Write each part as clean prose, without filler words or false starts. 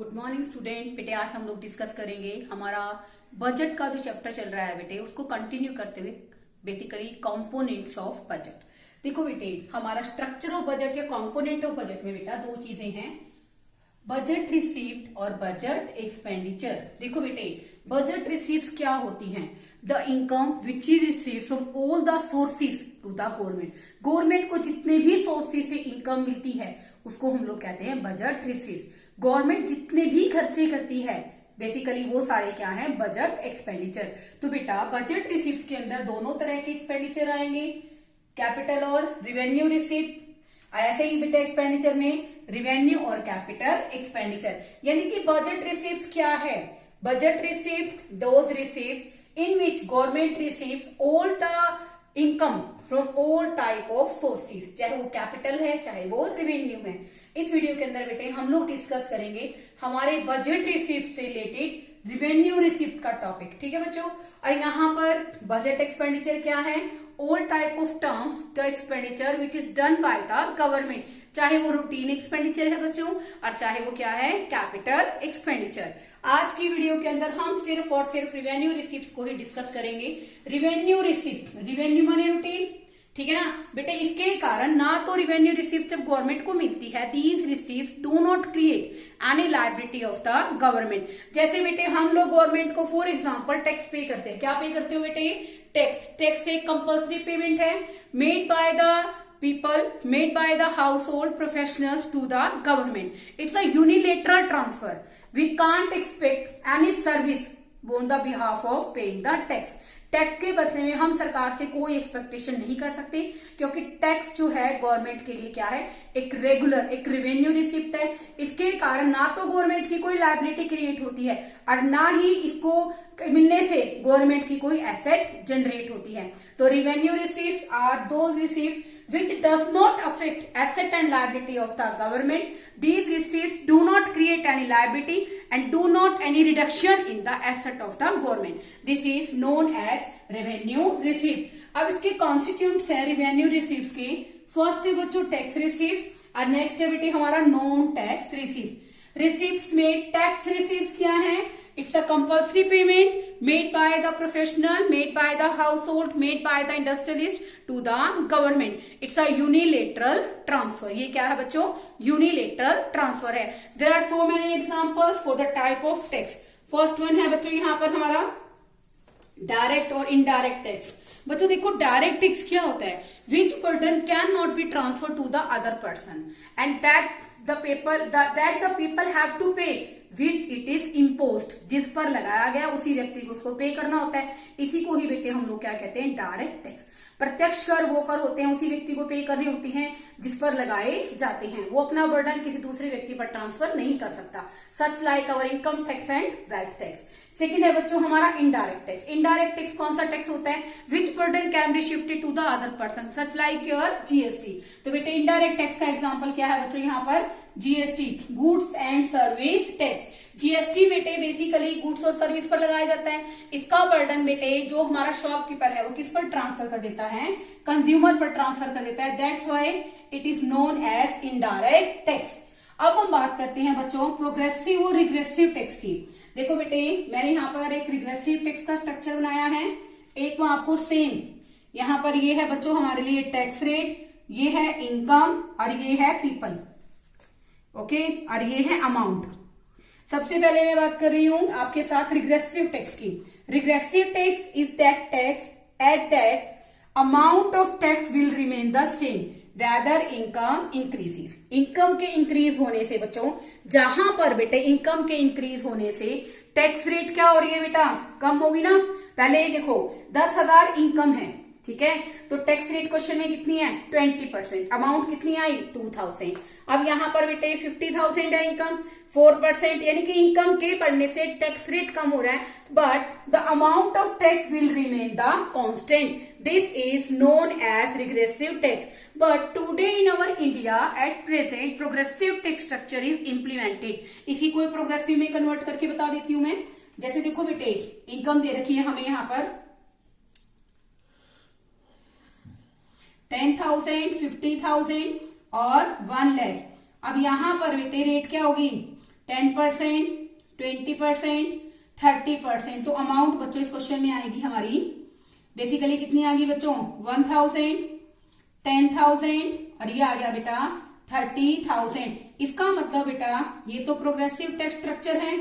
Good morning student. बेटे आज हम लोग डिस्कस करेंगे हमारा बजट का जो चैप्टर चल रहा है बेटे उसको कंटिन्यू करते हुए बेसिकली कंपोनेंट्स ऑफ बजट। देखो बेटे हमारा स्ट्रक्चर ऑफ बजट या कंपोनेंट ऑफ बजट में बेटा दो चीजें हैं, बजट रिसीव्ड और बजट एक्सपेंडिचर। देखो बेटे बजट रिसीव्स क्या होती हैं? The income which is receive from all the sources to the government. Government को जितने भी सोर्सेज से इनकम मिलती है उसको हम लोग कहते हैं बजट रिसीव। गवर्नमेंट जितने भी खर्चे करती है बेसिकली वो सारे क्या है? Budget expenditure. तो बेटा बजट रिसीव्स के अंदर दोनों तरह के एक्सपेंडिचर आएंगे, कैपिटल और रिवेन्यू रिसीव। ऐसे ही बेटा एक्सपेंडिचर में रिवेन्यू और कैपिटल एक्सपेंडिचर। यानी कि बजट रिसीव्स क्या है? Budget receives those receives in which government receives all the income from all type of sources, चाहे वो कैपिटल है चाहे वो रिवेन्यू है। इस वीडियो के अंदर बेटे हम लोग डिस्कस करेंगे हमारे बजट रिसीव्ट से रिलेटेड रिवेन्यू रिसीव्ट का टॉपिक। ठीक है बच्चों। और यहाँ पर बजट एक्सपेंडिचर क्या है? All type of terms the expenditure which is done by the government, चाहे वो रूटीन एक्सपेंडिचर है बच्चों और चाहे वो क्या है? Capital expenditure. आज की वीडियो के अंदर हम सिर्फ और सिर्फ रिवेन्यू रिसीप्ट को ही डिस्कस करेंगे। Revenue receipt, revenue money routine, ठीक है ना बेटे। इसके कारण ना तो रिवेन्यू रिसीप्ट जब गवर्नमेंट को मिलती है, these receipt do not create any liability of the government. जैसे बेटे हम लोग गवर्नमेंट को फॉर एग्जांपल टैक्स पे करते हैं। क्या पे करते हो बेटे? टैक्स। टैक्स एक कंपल्सरी पेमेंट है made by the people, made by the household professionals to the government. It's a unilateral transfer. We can't expect any service on the behalf of paying the tax. Tax के बदले में हम सरकार से कोई expectation नहीं कर सकते क्योंकि टैक्स जो है गवर्नमेंट के लिए क्या है? एक रेगुलर एक रेवेन्यू रिसिप्ट है। इसके कारण ना तो गवर्नमेंट की कोई लायबिलिटी क्रिएट होती है और ना ही इसको मिलने से गवर्नमेंट की कोई एसेट जनरेट होती है। तो revenue receives are those receives which does not affect asset and liability of the government. These receipts do not create any liability and do not any reduction in the asset of the government. This is known as revenue receipt. अब इसके constituents है revenue receipts के। First है बच्चों tax receive और next है बेटे हमारा नॉन टैक्स रिसीव। रिसीप्ट में टैक्स रिसीव्स क्या है? It's a compulsory payment made by the professional, made by the household, made by the industrialist to the government. It's a unilateral transfer. ये क्या है बच्चों? Unilateral transfer है। There are so many examples for the type of tax. First one है बच्चों यहाँ पर हमारा डायरेक्ट और इनडायरेक्ट टैक्स। बच्चों देखो डायरेक्ट टैक्स क्या होता है? Which burden can not be transfer to the other person and that the people have to pay which it is imposed. जिस पर लगाया गया उसी व्यक्ति को उसको पे करना होता है। इसी को ही बेटे हम लोग क्या कहते हैं? Direct tax. प्रत्यक्ष कर वो कर होते हैं उसी व्यक्ति को पे करने होती हैं जिस पर लगाए जाते हैं। वो अपना बर्डन किसी दूसरे व्यक्ति पर ट्रांसफर नहीं कर सकता। Such like our income tax and wealth tax. Second है बच्चों हमारा इनडायरेक्ट टैक्स। इनडायरेक्ट टैक्स कौन सा टैक्स होता है? Which burden can be shifted to the other person such like your GST. तो बेटे इनडायरेक्ट टैक्स का एग्जांपल क्या है बच्चों? यहाँ पर GST, goods and service tax. GST बेटे बेसिकली गुड्स और सर्विस पर लगाया जाता है। इसका बर्डन बेटे जो हमारा शॉपकीपर है वो किस पर ट्रांसफर कर देता है? कंज्यूमर पर ट्रांसफर कर देता है। That's why it is known as indirect tax. अब हम बात करते हैं बच्चों प्रोग्रेसिव और रिग्रेसिव टैक्स की। देखो बेटे मैंने यहाँ पर एक रिग्रेसिव टैक्स का स्ट्रक्चर बनाया है। एक मैं आपको सेम यहाँ पर ये है बच्चों हमारे लिए टैक्स रेट, ये है इनकम और ये है पीपल, ओके और ये है अमाउंट। सबसे पहले मैं बात कर रही हूं आपके साथ रिग्रेसिव टैक्स की। Regressive tax is that tax at that amount of tax will remain the same whether income increases. Income के इंक्रीज होने से बच्चों जहां पर बेटे इनकम के इंक्रीज होने से टैक्स रेट क्या हो रही है बेटा? कम होगी ना। पहले देखो 10,000 इनकम है, ठीक है, तो टैक्स रेट क्वेश्चन में कितनी है? 20%। अमाउंट कितनी आई? 2,000। अब यहाँ पर बेटे 50,000 है इनकम, 4% यानी कि इनकम के बढ़ने से टैक्स रेट कम हो रहा है but the amount of tax will remain the constant. This is known as regressive tax. But today in our India at present progressive tax structure is implemented. इसी को प्रोग्रेसिव में convert करके बता देती हूं मैं। जैसे देखो बेटे इनकम दे रखी है हमें यहाँ पर 10,000, 50,000 और 1 लाख। अब यहां पर बेटे रेट क्या होगी? 10%, 20%, 30%। तो अमाउंट बच्चों इस क्वेश्चन में आएगी हमारी बेसिकली कितनी आ गई बच्चों, 1000, 10,000 और ये आ गया बेटा 30,000। इसका मतलब बेटा ये तो प्रोग्रेसिव टैक्स स्ट्रक्चर है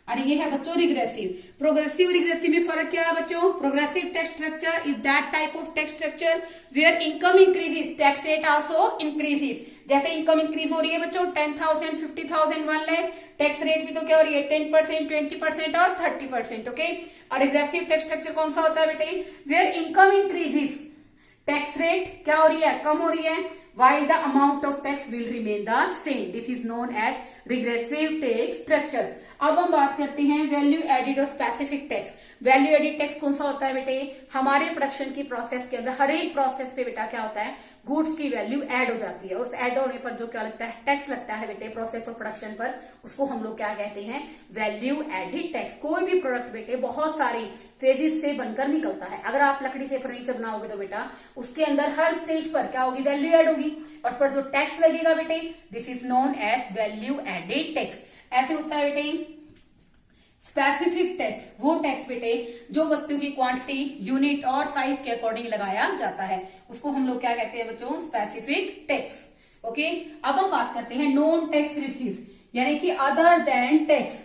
और ये है बच्चों रिग्रेसिव। प्रोग्रेसिव रिग्रेसिव में फर्क क्या है बच्चों, progressive tax structure is that type of tax structure where income increases tax rate also increases. जैसे इनकम इंक्रीज हो रही है बच्चों 10,000, 50,000, 1 लाख, टैक्स रेट भी तो क्या हो रही है 10%, 20% और 30%। ओके, और रिग्रेसिव टैक्स स्ट्रक्चर कौन सा होता है बेटे, where income increases tax rate क्या हो रही है, कम हो रही है, while the amount of tax will remain the same. This is known as regressive tax structure. अब हम बात करते हैं वैल्यू एडिड और specific tax. Value added tax कौन सा होता है बेटे, हमारे प्रोडक्शन की प्रोसेस के अंदर हर एक प्रोसेस पे बेटा क्या होता है, गुड्स की वैल्यू ऐड हो जाती है। उस ऐड होने पर जो क्या लगता है, टैक्स लगता है बेटे प्रोसेस ऑफ प्रोडक्शन पर, उसको हम लोग क्या कहते हैं, वैल्यू एडिड टैक्स। कोई भी प्रोडक्ट बेटे बहुत सारी फेजेस से बनकर निकलता है। अगर आप लकड़ी से फर्नीचर बनाओगे तो बेटा उसके अंदर हर स्टेज पर क्या होगी, वैल्यू एड होगी और उस पर जो टैक्स लगेगा बेटे this is known as value added tax. ऐसे होता है बेटे स्पेसिफिक टैक्स, वो टैक्स बेटे जो वस्तु की क्वांटिटी, यूनिट और साइज के अकॉर्डिंग लगाया जाता है, उसको हम लोग क्या कहते हैं बच्चों, स्पेसिफिक टैक्स। ओके, अब हम बात करते हैं नॉन टैक्स रिसीव्स, यानी कि other than tax.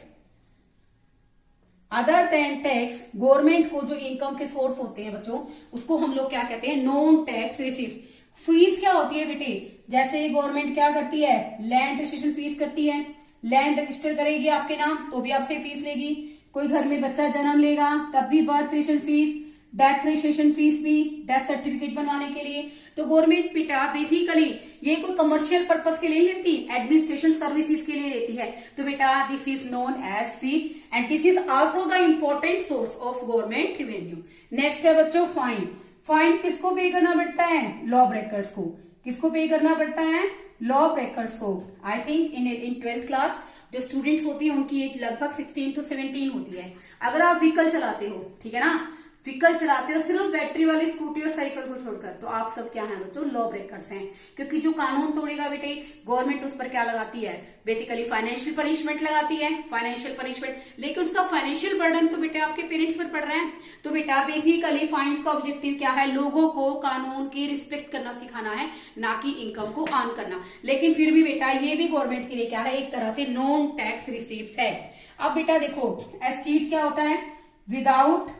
Other than tax government को जो इनकम के सोर्स होते हैं बच्चों, उसको हम लोग क्या कहते हैं, नॉन टैक्स रिसीव्स। फीस क्या होती है बेटे, जैसे गवर्नमेंट क्या करती है, लैंड रजिस्ट्रेशन फीस करती है, लैंड रजिस्टर करेगी आपके नाम तो भी आपसे फीस लेगी। कोई घर में बच्चा जन्म लेगा तब भी birth registration fees, death registration fees भी, डेथ सर्टिफिकेट बनवाने के लिए। तो गवर्नमेंट बेटा बेसिकली ये कोई कमर्शियल पर्पस के लिए लेती, एडमिनिस्ट्रेशन सर्विसेज के लिए लेती है। तो बेटा this is known as fees and this is also the important source of government revenue. Next है बच्चों फाइन। फाइन किसको पे करना पड़ता है, लॉ ब्रेकर्स को। किसको पे करना पड़ता है, लॉ ब्रेकर्स को। I think in 12th class जो स्टूडेंट्स होती है उनकी एज लगभग 16 to 17 होती है। अगर आप व्हीकल चलाते हो, ठीक है ना, व्हीकल चलाते हो सिर्फ बैटरी वाली स्कूटी और साइकिल को छोड़कर, तो आप सब क्या हैं बच्चों, लॉ ब्रेकर्स हैं। क्योंकि जो कानून तोड़ेगा बेटे गवर्नमेंट उस पर क्या लगाती है, बेसिकली फाइनेंशियल पनिशमेंट लगाती है, फाइनेंशियल पनिशमेंट। लेकिन उसका फाइनेंशियल बर्डन तो बेटा आपके पेरेंट्स पर पड़ रहा है। तो बेटा बेसिकली फाइन्स का ऑब्जेक्टिव क्या है, लोगों को कानून की रिस्पेक्ट करना सिखाना है, ना कि इनकम को अर्न करना। लेकिन फिर भी बेटा ये भी गवर्नमेंट के लिए क्या है, एक तरह से नॉन टैक्स रिसीव्स है। अब बेटा देखो एस्टीट क्या होता है, विदाउट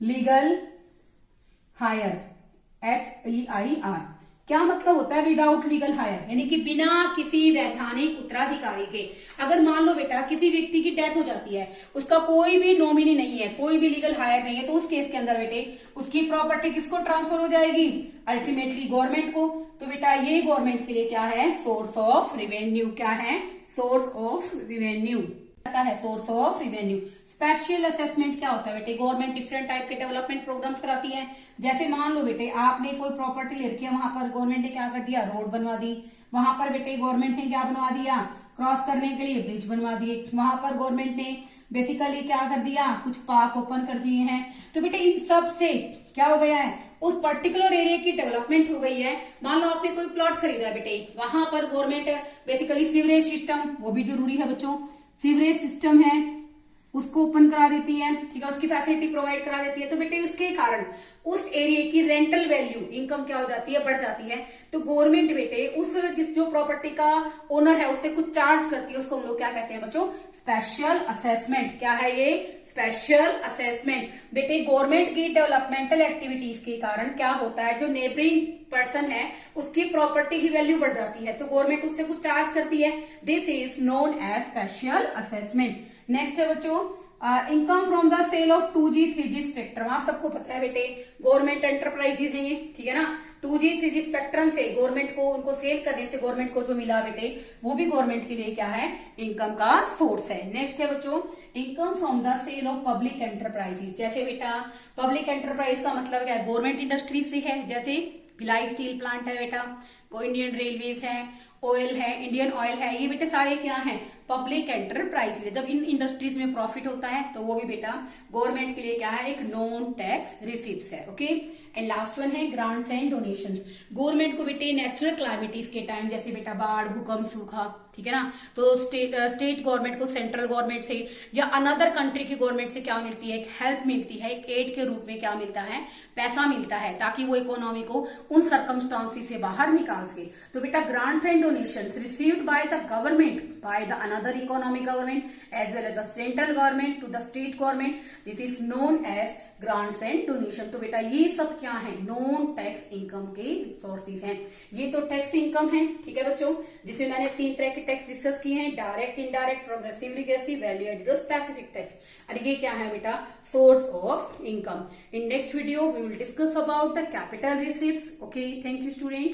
लीगल हायर, HEIR। क्या मतलब होता है विदाउट लीगल हायर, यानी कि बिना किसी वैधानिक उत्तराधिकारी के। अगर मान लो बेटा किसी व्यक्ति की डेथ हो जाती है, उसका कोई भी नॉमिनी नहीं है, कोई भी लीगल हायर नहीं है, तो उस केस के अंदर बेटे उसकी प्रॉपर्टी किसको ट्रांसफर हो जाएगी, अल्टीमेटली गवर्नमेंट को। तो बेटा ये गवर्नमेंट के लिए क्या है, सोर्स ऑफ रिवेन्यू। क्या है, सोर्स ऑफ रिवेन्यू है, source of revenue. Special assessment क्या होता है बेटे, गवर्नमेंट डिफरेंट टाइप के डेवलपमेंट प्रोग्राम्स कराती है। जैसे मान लो बेटे आपने कोई प्रॉपर्टी ले रखी है, वहां पर गवर्नमेंट ने क्या कर दिया, रोड बनवा दी। वहां पर बेटे गवर्नमेंट ने क्या बनवा दिया, क्रॉस करने के लिए ब्रिज बनवा दिए। वहां पर गवर्नमेंट ने बेसिकली क्या कर दिया, कुछ पार्क ओपन कर दिए हैं। तो बेटे इन सब से क्या हो गया है, उस पर्टिकुलर एरिया की डेवलपमेंट हो गई है। मान लो आपने कोई प्लॉट खरीदा है बेटे, वहां पर गवर्नमेंट बेसिकली सीवरेज सिस्टम, वो भी जरूरी है बच्चों, सीवरेज सिस्टम है उसको ओपन करा देती है, ठीक है, उसकी फैसिलिटी प्रोवाइड करा देती है। तो बेटे उसके कारण उस एरिया की रेंटल वैल्यू, इनकम क्या हो जाती है, बढ़ जाती है। तो गवर्नमेंट बेटे उस जो प्रॉपर्टी का ओनर है उससे कुछ चार्ज करती है, उसको हम लोग क्या कहते हैं बच्चों, स्पेशल असेसमेंट। क्या है ये, स्पेशल असेसमेंट। बेटे गवर्नमेंट की डेवलपमेंटल एक्टिविटीज के कारण क्या होता है, जो नेबरिंग पर्सन है उसकी प्रॉपर्टी की वैल्यू बढ़ जाती है, तो गवर्नमेंट उससे कुछ चार्ज करती है। This is known as special assessment. Next है बच्चों income from the sale of 2G 3G spectrum. आप सबको पता है बेटे गवर्नमेंट एंटरप्राइजेज है ये, ठीक है ना। 2G 3G स्पेक्ट्रम से गवर्नमेंट को, उनको सेल करने से गवर्नमेंट को जो मिला बेटे वो भी गवर्नमेंट के लिए क्या है, इनकम का सोर्स है। नेक्स्ट है बच्चों income from the sale of public enterprises. जैसे बेटा पब्लिक एंटरप्राइज का मतलब क्या है, गवर्नमेंट इंडस्ट्रीज से है, जैसे भिलाई स्टील प्लांट है बेटा, इंडियन रेलवेज है, ऑयल है, इंडियन ऑयल है, ये बेटे सारे क्या हैं, पब्लिक एंटरप्राइज। जब इन इंडस्ट्रीज में प्रॉफिट होता है तो वो भी बेटा गवर्नमेंट के लिए क्या है, एक नॉन टैक्स रिसिप्ट है। ओके, एंड लास्ट वन है ग्रांट्स एंड डोनेशंस। गवर्नमेंट को बेटे नेचुरल क्लामिटीज के टाइम, जैसे बेटा बाढ़, भूकंप, सूखा, ठीक है ना, तो स्टेट गवर्नमेंट को सेंट्रल गवर्नमेंट से या अनदर कंट्री की गवर्नमेंट से क्या मिलती है, एक हेल्प मिलती है, एक एड के रूप में क्या मिलता है, पैसा मिलता है, ताकि वो इकोनॉमी को उन सर्कमस्टांसिस से बाहर निकाल सके। तो बेटा grants and donations received by the government, by the another economic government as well as the central government to the state government, this is known as grants and donation. तो बेटा ये सब क्या है, नॉन टैक्स इनकम के sources हैं। ये तो टैक्स इनकम है, ठीक है बच्चों, जिसमें मैंने 3 तरह के टैक्स डिस्कस किए हैं, direct, indirect, progressive, regressive, value added और स्पेसिफिक टैक्स। और ये क्या है बेटा, source of income. In next video we will discuss about the capital receives. Okay, thank you students.